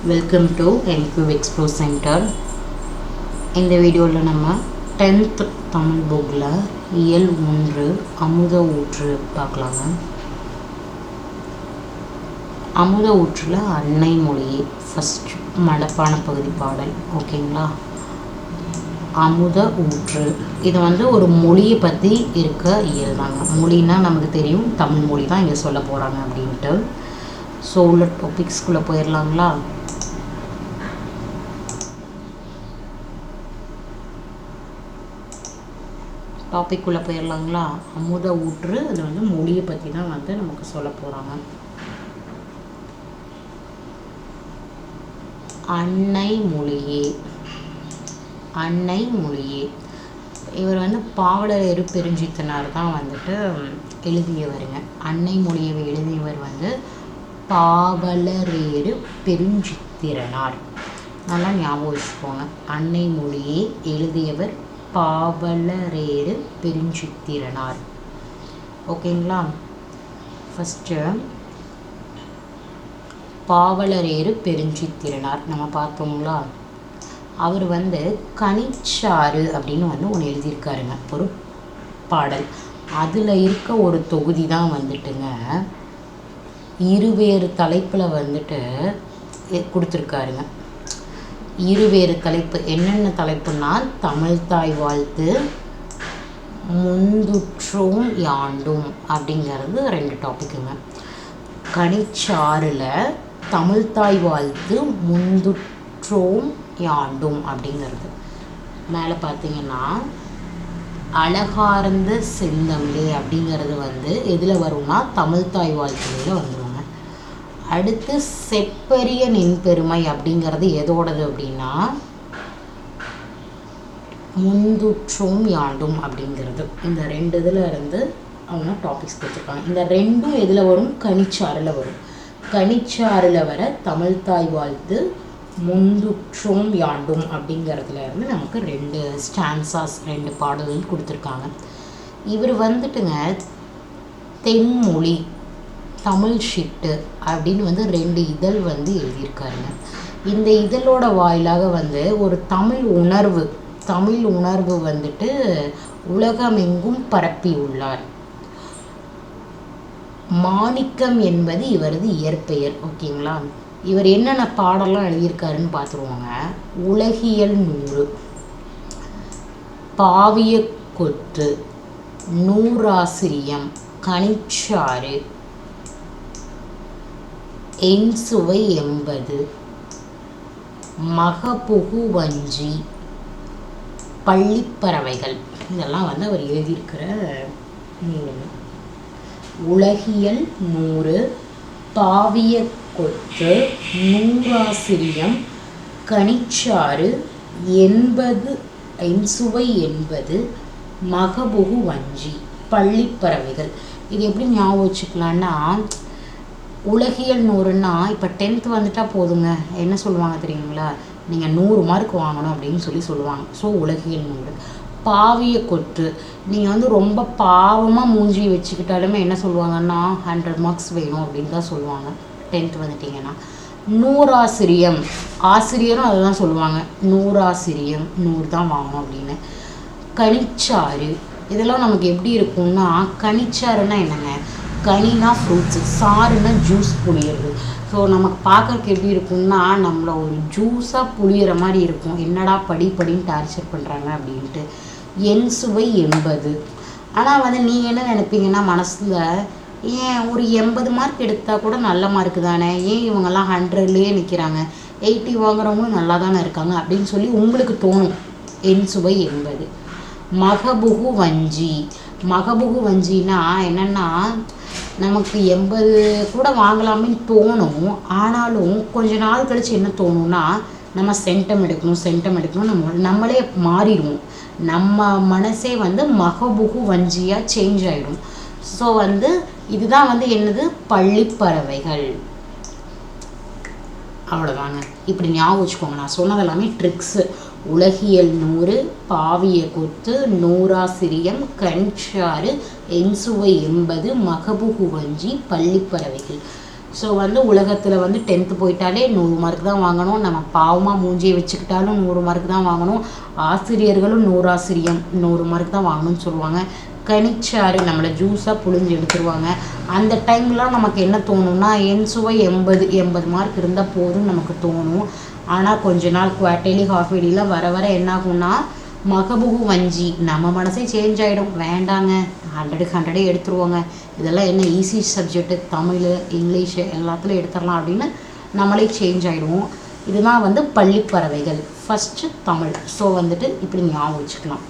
Welcome to Encube explore center. இந்த வீடியோவில் நம்ம 10th தமிழ் புக்கில் இயல் 1 அமுத ஊற்று பார்க்கலாங்க. அமுத ஊற்றில் அன்னை மொழியே ஃபஸ்ட் மடப்பான பகுதி பாடல். ஓகேங்களா? அமுத ஊற்று இது ஒரு மொழியை பற்றி இருக்க இயல் தாங்க. மொழின்னா நமக்கு தெரியும், தமிழ் மொழி தான் இங்கே சொல்ல போகிறாங்க அப்படின்ட்டு. ஸோ உள்ள டாபிக்ஸ்குள்ளே போயிடலாங்களா? டாபிக்குள்ளே போயிடலாங்களா? அமுத ஊற்று அது மொழியை பற்றி தான் நமக்கு சொல்ல போகிறாங்க. அன்னை மொழியே, அன்னை மொழியே. இவர் பாவலரேறு பெருஞ்சித்தனார் தான் எழுதியவருங்க. அன்னை மொழியை எழுதியவர் பாவலரேறு பெருஞ்சித்திரனார். நல்லா ஞாபகம் வச்சுக்கோங்க. அன்னை மொழியை எழுதியவர் பாவலரேறு பெருஞ்சித்திரனார். ஓகேங்களா? ஃபஸ்ட்டு பாவலரேறு பெருஞ்சித்திரனார் நம்ம பார்த்தோங்களா? அவர் கனிச்சாறு அப்படின்னு ஒன்று எழுதியிருக்காருங்க, ஒரு பாடல். அதில் இருக்க ஒரு தொகுதி தான் இருவேறு தலைப்பில் கொடுத்துருக்காருங்க. இருவேறு தலைப்பு என்னென்ன தலைப்புன்னா, தமிழ்தாய் வாழ்த்து, முந்துற்றோம் யாண்டும் அப்படிங்கிறது 2 டாபிக்குங்க. கனிச்சாறில் தமிழ்தாய் வாழ்த்து, முந்துற்றோம் யாண்டும் அப்படிங்கிறது. மேலே பார்த்தீங்கன்னா அழகார்ந்த செந்தமிழே அப்படிங்கிறது எதில் வரும்னா தமிழ்தாய் வாழ்த்துலையில் வந்துடுவாங்க. அடுத்து செப்பரிய நின்பெருமை அப்படிங்கிறது எதோடது அப்படின்னா முந்துற்றோம் யாண்டும் அப்படிங்கிறது. இந்த 2 இதில் அவங்க டாபிக்ஸ் கொடுத்துருக்காங்க. இந்த 2ம் எதில் வரும்? கனிச்சாறில் வரும். கனிச்சாறில் வர தமிழ்தாய் வாழ்த்து, முந்துற்றோம் யாண்டும் அப்படிங்கிறதுல நமக்கு 2 ஸ்டான்சாஸ், 2 பாடல்கள் கொடுத்துருக்காங்க. இவர் தென்மொழி, தமிழ் ஷிட்டு அப்படின்னு 2 இதழ் எழுதியிருக்காருங்க. இந்த இதழோட வாயிலாக ஒரு தமிழ் உணர்வு உலகமெங்கும் பரப்பி உள்ளார். மாணிக்கம் என்பது இவரது இயற்பெயர். ஓகேங்களா? இவர் என்னென்ன பாடலாம் எழுதியிருக்காருன்னு பார்த்துருவாங்க. உலகியல் 100, பாவிய கொத்து, நூறாசிரியம், கனிச்சாறு, என்சுவை 80, மகபுகு வஞ்சி, பள்ளிப்பறவைகள், இதெல்லாம் அவர் எழுதியிருக்கிற நூல். உலகியல் 100, பாவிய கொத்து, நூறாசிரியம், கனிச்சாறு, 80, என்சுவை 80, மகபுகு வஞ்சி, பள்ளிப்பறவைகள். இது எப்படி ஞாபகம் வச்சுக்கலான்னா, உலகியல் 100ன்னா இப்போ 10th வந்துட்டால் போதுங்க, என்ன சொல்லுவாங்க தெரியுங்களா? நீங்கள் 100 மார்க் வாங்கணும் அப்படின்னு சொல்லுவாங்க. ஸோ உலகியல் 100. பாவிய கொத்து, நீங்கள் ரொம்ப பாவமாக மூஞ்சி வச்சுக்கிட்டாலுமே என்ன சொல்லுவாங்கன்னா 100 மார்க்ஸ் வேணும் அப்படின்னு தான் சொல்லுவாங்க 10th வந்துட்டிங்கன்னா. நூறாசிரியம், ஆசிரியரும் அதை தான் சொல்லுவாங்க, நூறாசிரியம் 100 தான் வாங்கணும் அப்படின்னு. கனிச்சாறு, இதெல்லாம் நமக்கு எப்படி இருக்கும்னா, கனிச்சாறுன்னா என்னங்க? Kanina fruits, சாறுனா juice புளியறது. ஸோ நமக்கு பார்க்கறதுக்கு எப்படி இருக்கும்னா, நம்மளை ஒரு ஜூஸாக புளியிற மாதிரி இருக்கும். என்னடா படின்னு டார்ச்சர் பண்ணுறாங்க அப்படின்ட்டு. என்சுவை 80. ஆனால் நீங்கள் என்ன நினைப்பீங்கன்னா மனசில், ஏன் ஒரு 80 மார்க் எடுத்தால் கூட நல்ல மார்க்கு தானே, ஏன் இவங்கெல்லாம் 100லேயே நிற்கிறாங்க, 80 வாங்குறவங்களும் நல்லா தானே இருக்காங்க அப்படின்னு உங்களுக்கு தோணும். என்சுவை 80. மகபுகு வஞ்சி, மகபுகு வஞ்சின்னா என்னென்னா, நமக்கு 80 கூட வாங்கலாமேன்னு தோணும். ஆனாலும் கொஞ்ச நாள் கழித்து என்ன தோணும்னா, நம்ம சென்டம் எடுக்கணும் நம்மளே மாறிடுவோம். நம்ம மனசே மகபுகு வஞ்சியாக சேஞ்ச் ஆகிடும். ஸோ இதுதான் என்னது? பள்ளிப்பறவைகள். அவ்வளோதாங்க. இப்படி ஞாபகம் வச்சுக்கோங்க. நான் சொன்னதெல்லாமே ட்ரிக்ஸு. உலகியல் 100, பாவிய கொத்து, நூறாசிரியம், கனிச்சாறு, என்சுவை 80, மகபுகு வஞ்சி, பள்ளிப்பறவைகள். ஸோ வந்து உலகத்தில் வந்து 10th போயிட்டாலே 100 மார்க் தான் வாங்கணும். நம்ம பாவமாக மூஞ்சியை வச்சுக்கிட்டாலும் 100 மார்க் தான் வாங்கணும். ஆசிரியர்களும் 100 ஆசிரியம் 100 மார்க் தான் வாங்கணும்னு சொல்லுவாங்க. கனிச்சாறு நம்மளை ஜூஸாக புழிஞ்சு எடுத்துருவாங்க. அந்த டைம்லாம் நமக்கு என்ன தோணும்னா என் சுவை 80 மார்க் இருந்தால் போதும் நமக்கு தோணும். ஆனால் கொஞ்ச நாள் குவார்டர்லி ஹாஃப் இயர்லிலாம் வர வர என்ன ஆகும்னா மகபுகு வஞ்சி நம்ம மனசே சேஞ்ச் ஆகிடும். வேண்டாங்க 100 எடுத்துருவோங்க, இதெல்லாம் என்ன ஈஸி சப்ஜெக்ட்டு, தமிழ் இங்கிலீஷு எல்லாத்துலையும் எடுத்துடலாம் அப்படின்னு நம்மளே சேஞ்ச் ஆகிடுவோம். இதுதான் வந்து பள்ளிப்பறவைகள். ஃபஸ்ட்டு தமிழ். ஸோ வந்துட்டு இப்படி ஞாபகம் வச்சுக்கலாம்.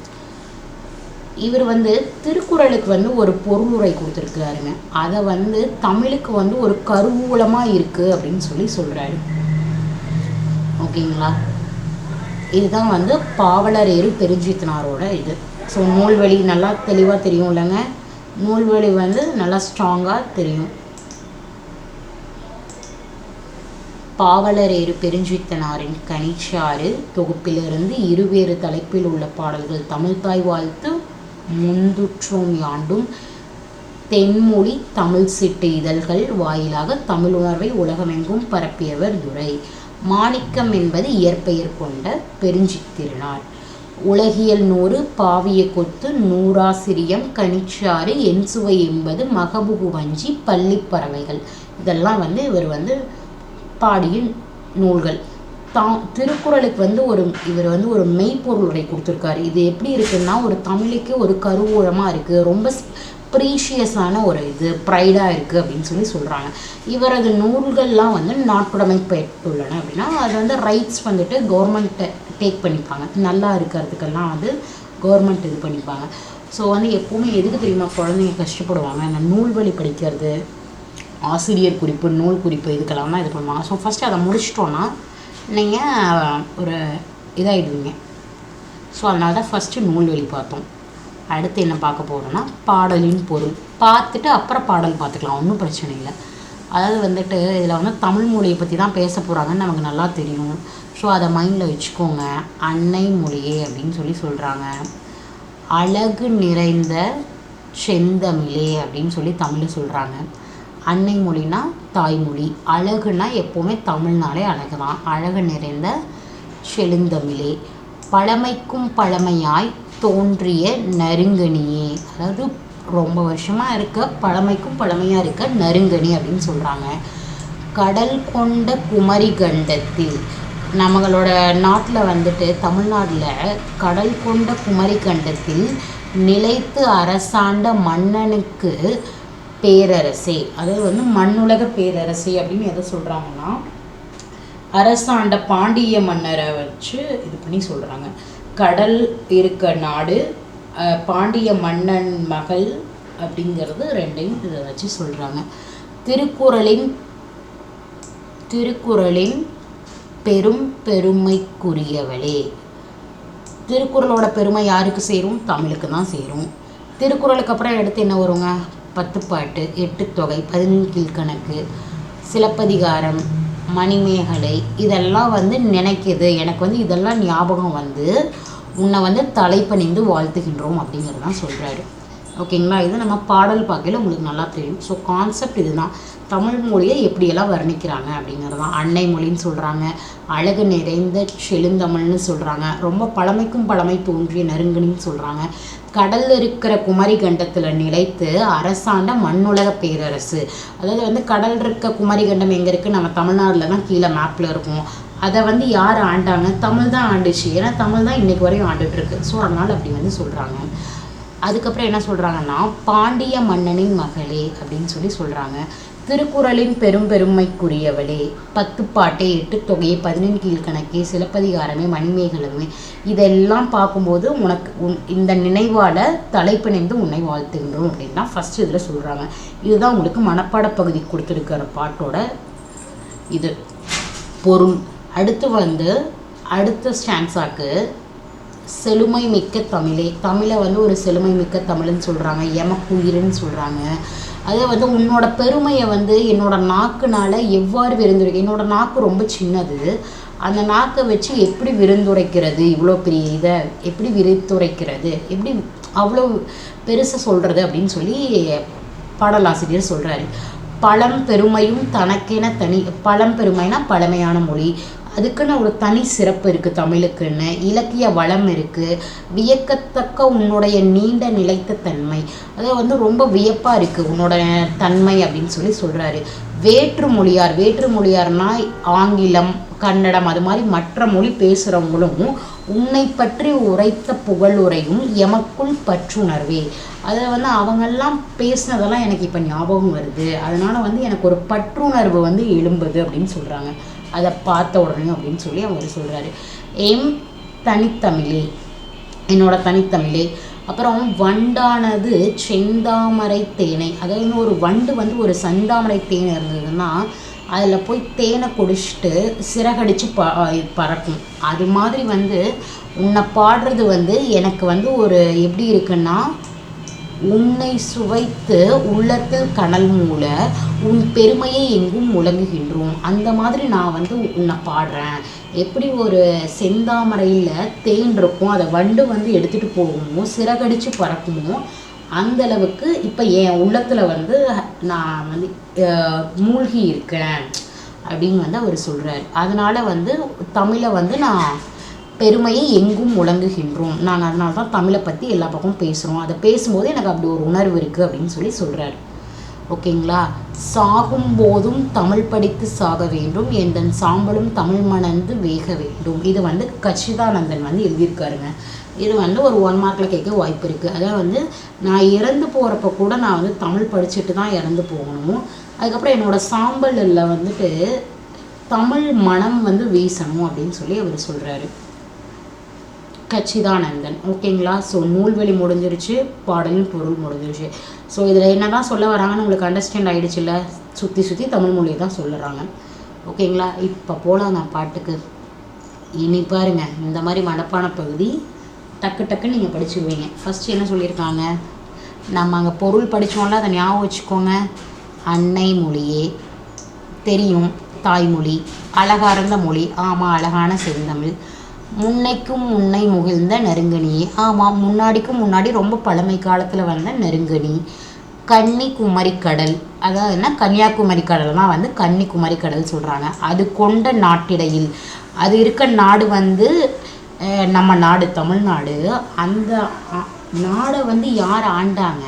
இவர் வந்து திருக்குறளுக்கு வந்து ஒரு பொருளுரை கொடுத்துருக்குறாருங்க. அதை வந்து தமிழுக்கு வந்து ஒரு கருவூலமாக இருக்குது அப்படின்னு சொல்கிறாரு. ஓகேங்களா? இதுதான் வந்து பாவலரேறு பெருஞ்சித்தனாரோட இது. ஸோ நூல்வழி நல்லா தெளிவாக தெரியும் இல்லைங்க. நூல்வழி வந்து நல்லா ஸ்ட்ராங்காக தெரியும். பாவலரேறு பெருஞ்சித்தனாரின் கனிச்சாறு தொகுப்பிலிருந்து இருவேறு தலைப்பில் உள்ள பாடல்கள் தமிழ்தாய் வாழ்த்து முந்துற்றோம் யாண்டும் தென்மொழி தமிழ் சிட்டு இதழ்கள் வாயிலாக தமிழ் உணர்வை உலகமெங்கும் பரப்பியவர் துரை. மாணிக்கம் என்பது இயற்பெயர் கொண்ட பெருஞ்சித்திரனார். உலகியல் 100 பாவிய கொத்து நூறாசிரியம் கனிச்சாறு என்சுவை என்பது மகபுகு வஞ்சி பள்ளிப்பறவைகள். இதெல்லாம் வந்து இவர் வந்து பாடிய நூல்கள். திருக்குறளுக்கு வந்து இவர் வந்து ஒரு மெய்ப்பொருள் உரை கொடுத்துருக்காரு. இது எப்படி இருக்குன்னா ஒரு தமிழுக்கு ஒரு கருவூலமாக இருக்குது, ரொம்ப ப்ரீஷியஸான ஒரு இது ப்ரைடாக இருக்குது அப்படின்னு சொல்கிறாங்க. இவரது நூல்கள்லாம் வந்து நாட்டுடைமை பெற்றுள்ளன அப்படின்னா அது வந்து ரைட்ஸ் வந்துட்டு கவர்மெண்ட்டை டேக் பண்ணிப்பாங்க. நல்லா இருக்கிறதுக்கெல்லாம் வந்து கவர்மெண்ட் இது பண்ணிப்பாங்க. ஸோ வந்து எப்போவுமே எதுக்கு தெரியுமா குழந்தைங்க கஷ்டப்படுவாங்க, இந்த நூல்வழி படிக்கிறது, ஆசிரியர் குறிப்பு, நூல் குறிப்பு, இதுக்கெல்லாம் தான் இது பண்ணுவாங்க. ஸோ ஃபஸ்ட்டு அதை முடிச்சிட்டோன்னா நீங்கள் ஒரு இதாகிடுவீங்க. ஸோ அதனால தான் ஃபஸ்ட்டு நூல்வழி பார்த்தோம். அடுத்து என்ன பார்க்க போகிறோன்னா பாடலின் பொருள் பார்த்துட்டு அப்புறம் பாடல் பார்த்துக்கலாம், ஒன்றும் பிரச்சனை இல்லை. அதாவது வந்துட்டு இதில் வந்து தமிழ் மொழியை பற்றி தான் பேச போகிறாங்கன்னு நமக்கு நல்லா தெரியும். ஸோ அதை மைண்டில் வச்சுக்கோங்க. அன்னை மொழியே அப்படின்னு சொல்கிறாங்க. அழகு நிறைந்த செந்தமிழே அப்படின்னு தமிழில் சொல்கிறாங்க. அன்னை மொழினா தாய்மொழி, அழகுனா எப்போவுமே தமிழ்னாலே அழகு தான். அழகு நிறைந்த செழுந்தமிழே, பழமைக்கும் பழமையாய் தோன்றிய நறுங்கனியே, அதாவது ரொம்ப வருஷமாக இருக்க பழமைக்கும் பழமையாக இருக்க நறுங்கனி அப்படின்னு சொல்கிறாங்க. கடல் கொண்ட குமரி கண்டத்தில், நம்மளோட நாட்டில் வந்துட்டு தமிழ்நாட்டில் கடல் கொண்ட குமரி கண்டத்தில் நிலைத்து அரசாண்ட மன்னனுக்கு பேரரசே, அதாவது வந்து மண்ணுலக பேரரசே அப்படின்னு எதை சொல்கிறாங்கன்னா அரசாண்ட பாண்டிய மன்னரை வச்சு இது பண்ணி சொல்கிறாங்க. கடல் இருக்க நாடு, பாண்டிய மன்னன் மகள் அப்படிங்கிறது ரெண்டையும் இதை வச்சு சொல்கிறாங்க. திருக்குறளின் பெரும் பெருமைக்குரியவளே. திருக்குறளோட பெருமை யாருக்கு சேரும்? தமிழுக்கு தான் சேரும். திருக்குறளுக்கு அப்புறம் எடுத்து என்ன வருங்க? 10 பாட்டு, 8 தொகை, 15 கீழ்கணக்கு, சிலப்பதிகாரம், மணிமேகலை, இதெல்லாம் வந்து நினைக்கிது. எனக்கு வந்து இதெல்லாம் ஞாபகம் வந்து உன்னை வந்து தலைப்பணிந்து வாழ்த்துகின்றோம் அப்படிங்கிறது தான் சொல்கிறாரு. ஓகேங்களா? இது நம்ம பாடல் பார்க்கல உங்களுக்கு நல்லா தெரியும். ஸோ கான்செப்ட் இதுதான். தமிழ் மொழியை எப்படியெல்லாம் வர்ணிக்கிறாங்க அப்படிங்கிறது தான். அன்னை மொழின்னு சொல்கிறாங்க, அழகு நிறைந்த செழுந்தமிழ்னு சொல்கிறாங்க, ரொம்ப பழமைக்கும் பழமை தோன்றிய நறுங்கனின்னு சொல்கிறாங்க, கடலில் இருக்கிற குமரி கண்டத்தில் நிலைத்து அரசாண்ட மண்ணுலக பேரரசு. அதாவது வந்து கடல் இருக்க குமரி கண்டம் எங்கே இருக்குது? நம்ம தமிழ்நாட்டில் தான் கீழே மேப்பில் இருக்கும். அதை வந்து யார் ஆண்டாங்க? தமிழ் தான் ஆண்டுச்சு. ஏன்னா தமிழ் தான் இன்றைக்கு வரையும் ஆண்டுட்ருக்கு. ஸோ அதனால் அப்படி வந்து சொல்கிறாங்க. அதுக்கப்புறம் என்ன சொல்கிறாங்கன்னா பாண்டிய மன்னனின் மகளே அப்படின்னு சொல்கிறாங்க. திருக்குறளின் பெரும் பெருமைக்குரியவளே, 10 பாட்டே, 8 தொகையே, 15 கீழ்கணக்கே, சிலப்பதிகாரமே, மணிமேகலமே, இதெல்லாம் பார்க்கும்போது உனக்கு இந்த நினைவால் தலைப்பிணைந்து உன்னை வாழ்த்துகின்றோம் அப்படின்னு தான் ஃபஸ்ட்டு இதில் சொல்கிறாங்க. இதுதான் உங்களுக்கு மனப்பாட பகுதி கொடுத்துருக்கிற பாட்டோட இது பொருள். அடுத்து வந்து அடுத்த ஸ்டான்ஸாக்கு செழுமை மிக்க தமிழே, தமிழை வந்து ஒரு செழுமை மிக்க தமிழ்னு சொல்கிறாங்க, எமக்குயிர்னு சொல்கிறாங்க. அதை வந்து உன்னோட பெருமையை வந்து என்னோட நாக்குனால் எவ்வாறு விருந்துரைக்க, என்னோட நாக்கு ரொம்ப சின்னது, அந்த நாக்கை வச்சு எப்படி விருந்துரைக்கிறது, இவ்வளோ பெரிய இதை எப்படி விருத்துரைக்கிறது, எப்படி அவ்வளோ பெருசாக சொல்கிறது அப்படின்னு பாடலாசிரியர் சொல்கிறாரு. பழம்பெருமையும் தனக்கென தனி. பழம்பெருமைனா பழமையான மொழி, அதுக்குன்னு ஒரு தனி சிறப்பு இருக்குது தமிழுக்குன்னு. இலக்கிய வளம் இருக்குது. வியக்கத்தக்க உன்னுடைய நீண்ட நிலைத்த தன்மை, அது வந்து ரொம்ப வியப்பாக இருக்குது உன்னோட தன்மை அப்படின்னு சொல்லி சொல்கிறாரு. வேற்று மொழியார், வேற்று மொழியார்னா ஆங்கிலம், கன்னடம், அது மாதிரி மற்ற மொழி பேசுகிறவங்களும் உன்னை பற்றி உரைத்த புகழுரையும் எமக்குள் பற்றுணர்வே. அதை வந்து அவங்கெல்லாம் பேசினதெல்லாம் எனக்கு இப்போ ஞாபகம் வருது, அதனால் வந்து எனக்கு ஒரு பற்றுணர்வு வந்து எழும்புது அப்படின்னு சொல்கிறாங்க, அதை பார்த்த உடனே அப்படின்னு சொல்லி அவர் சொல்கிறாரு. எம் தனித்தமிழே, என்னோட தனித்தமிழே. அப்புறம் வண்டானது செந்தாமரை தேனை, அதாவது ஒரு வண்டு வந்து ஒரு செந்தாமரை தேனை இருந்ததுன்னா அதில் போய் தேனை குடிச்சிட்டு சிறகடிச்சு பறக்கும். அது மாதிரி வந்து உன்னை பாடுறது வந்து எனக்கு வந்து ஒரு எப்படி இருக்குன்னா, உன்னை சுவைத்து உள்ளத்தில் கனல் மூல உன் பெருமையை எங்கும் முழங்குகின்றோம். அந்த மாதிரி நான் வந்து உன்னை பாடுறேன். எப்படி ஒரு செந்தாமரையில் தேன் இருக்கும், அதை வண்டு வந்து எடுத்துகிட்டு போகுமோ, சிறகடிச்சு பறக்குமோ, அந்தளவுக்கு இப்போ என் உள்ளத்தில் வந்து நான் வந்து மூழ்கி இருக்கேன் அப்படின்னு வந்து அவர் சொல்கிறார். அதனால் வந்து தமிழை வந்து நான் பெருமையை எங்கும் முழங்குகின்றோம், நாங்கள் அதனால தான் தமிழை பற்றி எல்லா பக்கமும் பேசுகிறோம், அதை பேசும்போது எனக்கு அப்படி ஒரு உணர்வு இருக்குது அப்படின்னு சொல்லி சொல்கிறார். ஓகேங்களா. சாகும் போதும் தமிழ் படித்து சாக வேண்டும், எந்தன் சாம்பலும் தமிழ் மணந்து வேக வேண்டும். இது வந்து கச்சிதானந்தன் வந்து எழுதியிருக்காருங்க. இது வந்து ஒரு 1 மார்க்கில் கேட்க வாய்ப்பு இருக்குது. அதாவது வந்து நான் இறந்து போகிறப்ப கூட நான் வந்து தமிழ் படிச்சுட்டு தான் இறந்து போகணும். அதுக்கப்புறம் என்னோடய சாம்பலில் வந்துட்டு தமிழ் மனம் வந்து வீசணும் அப்படின்னு சொல்லி அவர் சொல்கிறாரு, கச்சிதானந்தன். ஓகேங்களா. ஸோ நூல்வெளி முடிஞ்சிருச்சு, பாடலின் பொருள் முடிஞ்சிருச்சு. ஸோ இதில் என்ன தான் சொல்ல வராங்கன்னு உங்களுக்கு அண்டர்ஸ்டாண்ட் ஆகிடுச்சுல்ல. சுற்றி சுற்றி தமிழ் மொழியை தான் சொல்லுறாங்க. ஓகேங்களா. இப்போ போகலாம் நான் பாட்டுக்கு. இனி பாருங்கள், இந்த மாதிரி மனப்பான பகுதி டக்கு டக்குன்னு நீங்கள் படிச்சுக்குவீங்க. ஃபஸ்ட்டு என்ன சொல்லியிருக்காங்க, நம்ம அங்கே பொருள் படித்தோம்ல, அதை ஞாபகம் வச்சுக்கோங்க. அன்னை மொழியே தெரியும், தாய்மொழி, அழகார்ந்த மொழி, ஆமாம் அழகான செந்தமிழ், முன்னைக்கும் முன்னை முகிழ்ந்த நெருங்கனியே, ஆமாம் முன்னாடிக்கும் முன்னாடி ரொம்ப பழமை காலத்தில் வந்த நெருங்கனி, கன்னிக்குமரி கடல், அதாவது என்ன கன்னியாகுமரி கடல் தான் வந்து கன்னிக்குமரி கடல் சொல்கிறாங்க. அது கொண்ட நாட்டிடையில், அது இருக்க நாடு வந்து நம்ம நாடு தமிழ்நாடு. அந்த நாடை வந்து யார் ஆண்டாங்க,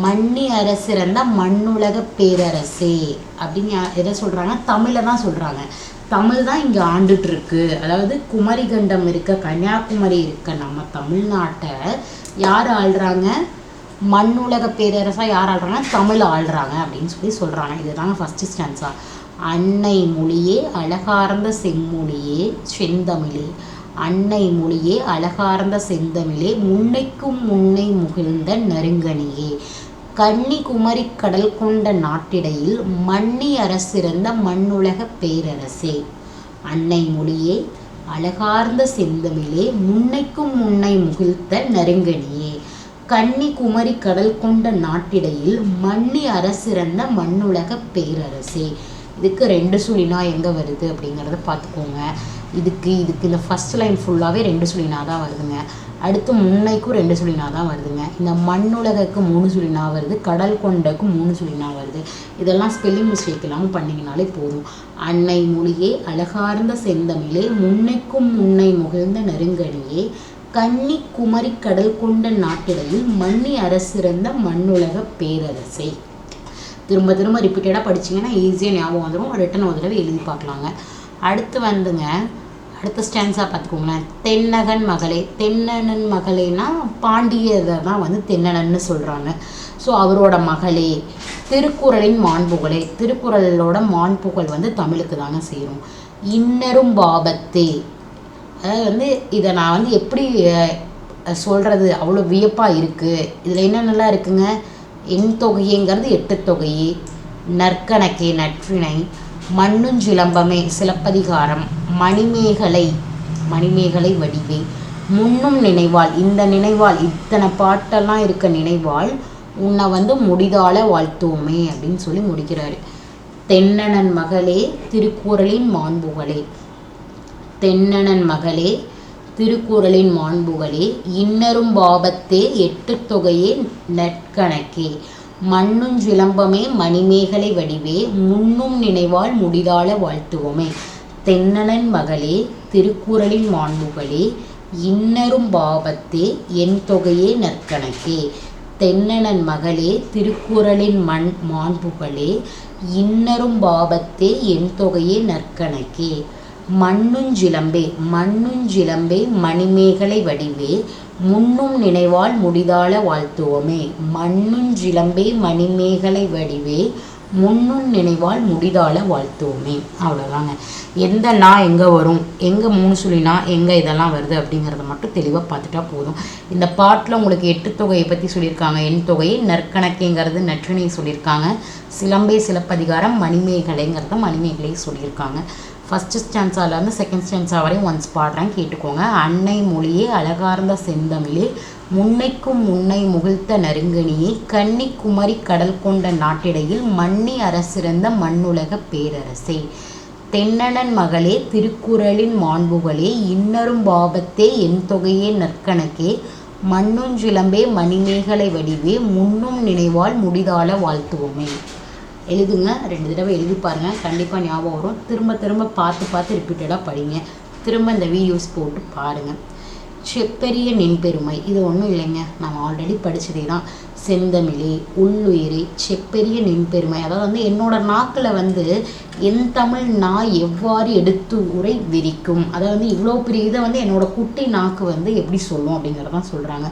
மன்னி அரசிறந்த மண்ணுலக பேரரசே அப்படின்னு எதை சொல்கிறாங்க, தமிழை தான் சொல்கிறாங்க. தமிழ் தான் இங்கே ஆண்டுட்ருக்கு. அதாவது குமரிகண்டம் இருக்க, கன்னியாகுமரி இருக்க நம்ம தமிழ்நாட்டை யார் ஆள்றாங்க, மண்ணுலக பேரரசாக யார் ஆள்றாங்க, தமிழ் ஆள்றாங்க அப்படின்னு சொல்லி சொல்கிறாங்க. இதுதாங்க ஃபஸ்ட்டு ஸ்டான்ஸா. அன்னை மொழியே அழகார்ந்த செம்மொழியே செந்தமிழே, அன்னை மொழியே அழகார்ந்த செந்தமிழே, முன்னைக்கும் முன்னை முகிழ்ந்த நெருங்கனியே, கன்னிகுமரி கடல் கொண்ட நாட்டிடையில் மன்னி அரசிறந்த மண்ணுலக பேரரசே, அன்னை மொழியே அழகார்ந்த செந்தமிழே, முன்னைக்கும் முன்னை முகிழ்த்த நெருங்கனியே, கன்னிகுமரி கடல் கொண்ட நாட்டிடையில் மன்னி அரசிறந்த மண்ணுலக பேரரசே. இதுக்கு 2 சுழினா எங்கே வருது அப்படிங்கிறத பார்த்துக்கோங்க. இதுக்கு இந்த ஃபஸ்ட் லைன் ஃபுல்லாகவே 2 சுழினா தான் வருதுங்க. அடுத்து முன்னைக்கும் 2 சுழினா தான் வருதுங்க. இந்த மண்ணுலகுக்கு 3 சுழினா வருது, கடல் கொண்டக்கு 3 சுழினா வருது. இதெல்லாம் ஸ்பெல்லிங் மிஸ்டேக் இல்லாமல் பண்ணிங்கனாலே போதும். அன்னை மொழியே அழகார்ந்த செந்தமிழே, முன்னைக்கும் முன்னை முகிழ்ந்த நெருங்கனியே, கன்னி குமரி கடல் கொண்ட நாட்டிடையில் மன்னி அரசிறந்த மண்ணுலக பேரரசே. திரும்ப திரும்ப ரிப்பீட்டடாக படிச்சிங்கன்னா ஈஸியாக ஞாபகம் வந்துடும். ரிட்டன் ஒரு தடவை எழுதி பார்க்கலாங்க. அடுத்து வந்துங்க, அடுத்த ஸ்டான்ஸாக பார்த்துக்கோங்களேன். தென்னகன் மகளே, தென்னனன் மகளேனா பாண்டியதை தான் வந்து தென்னனன்னு சொல்கிறாங்க. ஸோ அவரோட மகளே, திருக்குறளின் மாண்புகளே, திருக்குறளோட மாண்புகள் வந்து தமிழுக்கு தாங்க சேரும். இன்னரும் பாபத்தே, அதாவது வந்து இதை நான் வந்து எப்படி சொல்கிறது, அவ்வளோ வியப்பாக இருக்குது. இதில் என்னென்னலாம் இருக்குங்க, எண் தொகையேங்கிறது 8 தொகையே, நற்கணக்கே நற்றிணை, மண்ணுஞ்சிலம்பமே சிலப்பதிகாரம், மணிமேகலை வடிவே, முன்னும் நினைவாள், இந்த நினைவாள், இத்தனை பாட்டெல்லாம் இருக்க நினைவாள், உன்னை வந்து முடிதால வாழ்த்துவோமே அப்படின்னு சொல்லி முடிக்கிறாரு. தென்னனன் மகளே திருக்குறளின் மாண்புகளே, தென்னனன் மகளே திருக்குறளின் மாண்புகளே, இன்னரும் பாபத்தே 8 தொகையே நற்கணக்கே, மண்ணுஞ்சிலம்பமே மணிமேகலை வடிவே முன்னும் நினைவால் முடிதாள வாழ்த்துவோமே. தென்னனன் மகளே திருக்குறளின் மாண்புகளே இன்னரும் பாவத்தே என் தொகையே நற்கணக்கே. தென்னனன் மகளே திருக்குறளின் மாண்புகளே இன்னரும் பாவத்தே என் தொகையே நற்கணக்கே. மண்ணுஞ்சிலம்பே மணிமேகலை வடிவே முன்னும் நினைவால் முடிதாள வாழ்த்துவோமே. மண்ணுஞ்சிலம்பே மணிமேகலை வடிவே முன்னும் நினைவால் முடிதாள வாழ்த்துவோமே. அவ்வளோதாங்க. எந்த நான் எங்கே வரும், எங்கே மூணு சொல்லினா எங்கே இதெல்லாம் வருது அப்படிங்கிறத மட்டும் தெளிவாக பார்த்துட்டா போதும். இந்த பாட்டில் உங்களுக்கு 8 தொகையை பற்றி சொல்லியிருக்காங்க. எண் தொகையை நற்கணக்கைங்கிறது நற்றினை சொல்லியிருக்காங்க. சிலம்பே சிலப்பதிகாரம் மணிமேகலைங்கிறத மணிமேகலை சொல்லியிருக்காங்க. ஃபஸ்ட்டு ஸ்டான்ஸாலேருந்து செகண்ட் ஸ்டான்ஸா வரையும் ஒன்ஸ் பாடுறேன், கேட்டுக்கோங்க. அன்னை மொழியே அழகார்ந்த செந்தமிழே முன்னைக்கும் முன்னை முகிழ்த்த நறுங்கனியே கன்னி குமரி கடல் கொண்ட நாட்டிடையில் மன்னி அரசிறந்த மண்ணுலக பேரரசே. தென்னனன் மகளே திருக்குறளின் மாண்புகளே இன்னரும் பாவத்தே என் தொகையே நற்கணக்கே. மண்ணுஞ்சிலம்பே மணிமேகலை வடிவே முன்னும் நினைவால் முடிதாள வாழ்த்துவோமே. எழுதுங்க, 2 தடவை எழுதி பாருங்கள், கண்டிப்பாக ஞாபகம் வரும். திரும்ப பார்த்து ரிப்பீட்டடாக படிங்க. திரும்ப இந்த வீடியோஸ் போட்டு பாருங்கள். செப்பெரிய நின்பெருமை இது ஒன்றும் இல்லைங்க, நம்ம ஆல்ரெடி படித்ததே தான். செந்தமிழே உள்ளுயிரே செப்பெரிய நின்பெருமை. அதாவது என்னோட நாக்கில் என் தமிழ் நான் எவ்வாறு எடுத்து உரை விரிக்கும். அதாவது இவ்வளோ பெரிய இதை என்னோட குட்டி நாக்கு எப்படி சொல்லும் அப்படிங்கிறதான் சொல்கிறாங்க.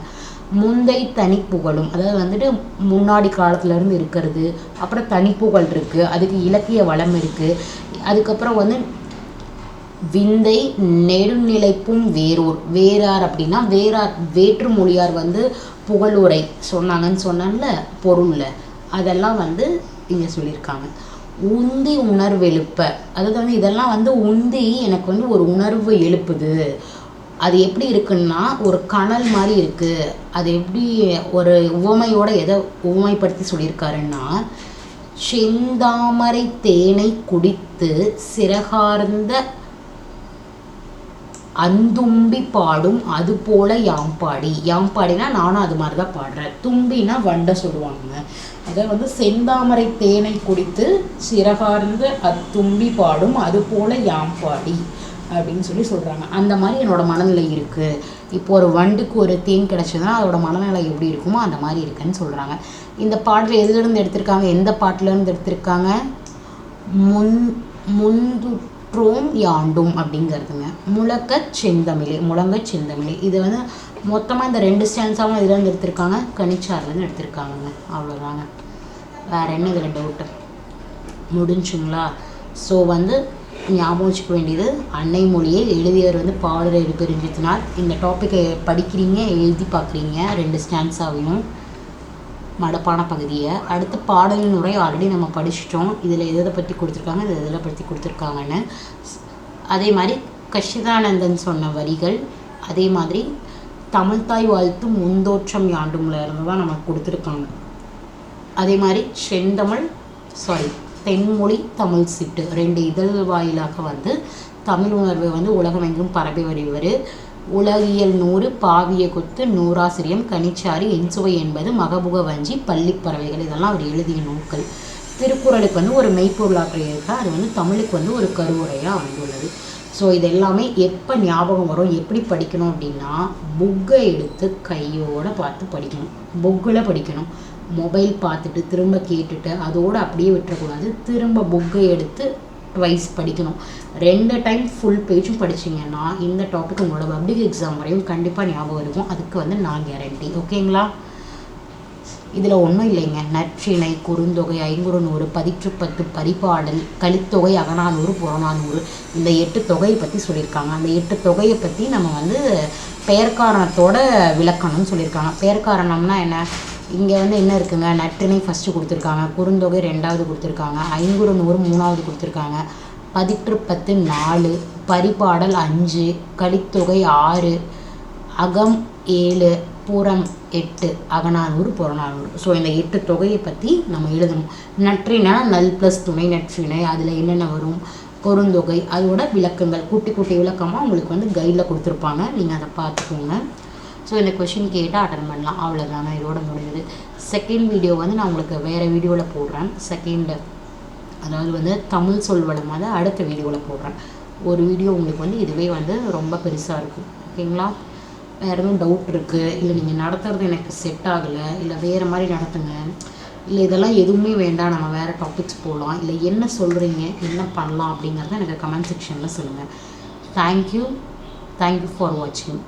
முந்தை தனிப்புகழும், அதாவது முன்னாடி காலத்துலேருந்து இருக்கிறது. அப்புறம் தனிப்புகழ் இருக்குது, அதுக்கு இலக்கிய வளம் இருக்குது. அதுக்கப்புறம் விந்தை நெடுநிலைப்பும் வேறார் அப்படின்னா வேற்று மொழியார் புகழுரை சொன்னாங்கன்னு சொன்னால பொருளில் அதெல்லாம் இங்கே சொல்லியிருக்காங்க. உந்தி உணர்வு எழுப்ப, அதாவது இதெல்லாம் உந்தி எனக்கு ஒரு உணர்வு எழுப்புது. அது எப்படி இருக்குன்னா ஒரு கனல் மாதிரி இருக்குது. அது எப்படி ஒரு உவமையோட எதை உவமைப்படுத்தி சொல்லியிருக்காருன்னா, செந்தாமரை தேனை குடித்து சிறகார்ந்த அந்தும்பி பாடும் அது போல யாம்பாடினா நானும் அது மாதிரி தான் பாடுறேன். தும்பினா வண்டை சொல்லுவாங்க. அதை செந்தாமரை தேனை குடித்து சிறகார்ந்த அத்தும்பி பாடும் அது போல யாம்பாடி அப்படின்னு சொல்கிறாங்க. அந்த மாதிரி என்னோடய மனநிலை இருக்குது. இப்போ ஒரு வண்டுக்கு ஒரு தேன் கிடச்சதுன்னா அதோட மனநிலை எப்படி இருக்குமோ அந்த மாதிரி இருக்குன்னு சொல்கிறாங்க. இந்த பாட்டில் எதுலேருந்து எடுத்திருக்காங்க, எந்த பாட்டிலேருந்து எடுத்திருக்காங்க? முந்துற்றோம் யாண்டும் அப்படிங்கிறதுங்க. முழங்கச் செந்தமிழே இது மொத்தமாக இந்த 2 ஸ்டான்ஸாகவும் இதுலேருந்து எடுத்திருக்காங்க, கனிச்சார்லேருந்து எடுத்திருக்காங்கங்க. அவ்வளோதாங்க, வேறு என்ன இதில் டவுட்டு? முடிஞ்சுங்களா? ஸோ ஞாபகம் வச்சுக்க வேண்டியது, அன்னை மொழியை எழுதியவர் பாடுற பெருஞ்சித்தினார். இந்த டாப்பிக்கை படிக்கிறீங்க, எழுதி பார்க்குறீங்க 2 ஸ்டான்ஸாவையும் மடப்பான பகுதியை. அடுத்து பாடலின் உரை ஆல்ரெடி நம்ம படிச்சிட்டோம். இதில் எதை பற்றி கொடுத்துருக்காங்க, இது எதில் பற்றி கொடுத்துருக்காங்கன்னு. அதே மாதிரி கஷிதானந்தன் சொன்ன வரிகள், அதே மாதிரி தமிழ்தாய் வாழ்த்து முந்தோற்றம் யாண்டும்ல இருந்து தான் நமக்கு கொடுத்துருக்காங்க. அதே மாதிரி தென்மொழி தமிழ் சிட்டு 2 இதழ் வாயிலாக தமிழ் உணர்வு உலகமெங்கும் பரப்பி வருவர். உலகியல் 100 பாவிய கொத்து நூறாசிரியம் கனிச்சாரி என்சுவை என்பது மகபுக வஞ்சி பள்ளிப்பறவைகள் இதெல்லாம் அவர் எழுதிய நூல்கள். திருக்குறளுக்கு ஒரு மெய்ப்பொருளாற்றல் இருக்கா, அது தமிழுக்கு ஒரு கருவுரையாக வந்துள்ளது. ஸோ இது எல்லாமே எப்போ ஞாபகம் வரும், எப்படி படிக்கணும் அப்படின்னா, புக்கை எடுத்து கையோடு பார்த்து படிக்கணும். புக்கில் படிக்கணும். மொபைல் பார்த்துட்டு திரும்ப கேட்டுட்டு அதோடு அப்படியே விட்டுறக்கூடாது. திரும்ப புக்கை எடுத்து ட்வைஸ் படிக்கணும். 2 டைம் ஃபுல் பேஜும் படிச்சிங்கன்னா இந்த டாபிக் உங்களோட பப்ளிக் எக்ஸாம் வரையும் கண்டிப்பாக ஞாபகம் இருக்கும். அதுக்கு நான் கேரண்டி. ஓகேங்களா? இதில் ஒன்றும் இல்லைங்க. நற்றிணை, குறுந்தொகை, ஐங்குறுநூறு, பதிற்றுப்பத்து, பரிபாடல், கலித்தொகை, அகநானூறு, புறநானூறு இந்த 8 தொகையை பற்றி சொல்லியிருக்காங்க. அந்த 8 தொகையை பற்றி நம்ம பெயர்காரணத்தோட விளக்கணும்னு சொல்லியிருக்காங்க. பெயர்காரணம்னா என்ன? இங்கே என்ன இருக்குங்க? நற்றிணை ஃபஸ்ட்டு கொடுத்துருக்காங்க, குறுந்தொகை 2வது கொடுத்துருக்காங்க, ஐங்குறுநூறு 3வது கொடுத்துருக்காங்க, பதிற்றுப்பத்து 4, பரிபாடல் 5, கலித்தொகை 6, அகம் 7, புறம் 8, அகநானூறு, புறநானூறு. ஸோ இந்த 8 தொகையை பற்றி நம்ம எழுதணும். நற்றினா நல் ப்ளஸ் துணை நற்றிணை, அதில் என்னென்ன வரும், குறுந்தொகை, அதோட விளக்கங்கள் குட்டி குட்டி விளக்கமாக உங்களுக்கு கைடில் கொடுத்துருப்பாங்க. நீங்கள் அதை பார்த்துக்கோங்க. ஸோ இந்த கொஷின் கேட்டால் அட்டன் பண்ணலாம். அவ்வளோதாங்க, இதோட முடியுது. செகண்ட் வீடியோ வந்து நான் உங்களுக்கு வேறு வீடியோவில் போடுறேன். செகண்டு அதாவது வந்து தமிழ் சொல்வடம் வந்து அடுத்த வீடியோவில் போடுறேன். ஒரு வீடியோ உங்களுக்கு வந்து இதுவே வந்து ரொம்ப பெருசாக இருக்கும். ஓகேங்களா? வேறு எதுவும் டவுட் இருக்குது, இல்லை நீங்கள் நடத்துறது எனக்கு செட் ஆகலை, இல்லை வேறு மாதிரி நடத்துங்க, இல்லை இதெல்லாம் எதுவுமே வேண்டாம் நம்ம வேறு டாபிக்ஸ் போகலாம், இல்லை என்ன சொல்கிறீங்க, என்ன பண்ணலாம் அப்படிங்கிறத எனக்கு கமெண்ட் செக்ஷனில் சொல்லுங்கள். தேங்க்யூ ஃபார் வாட்சிங்.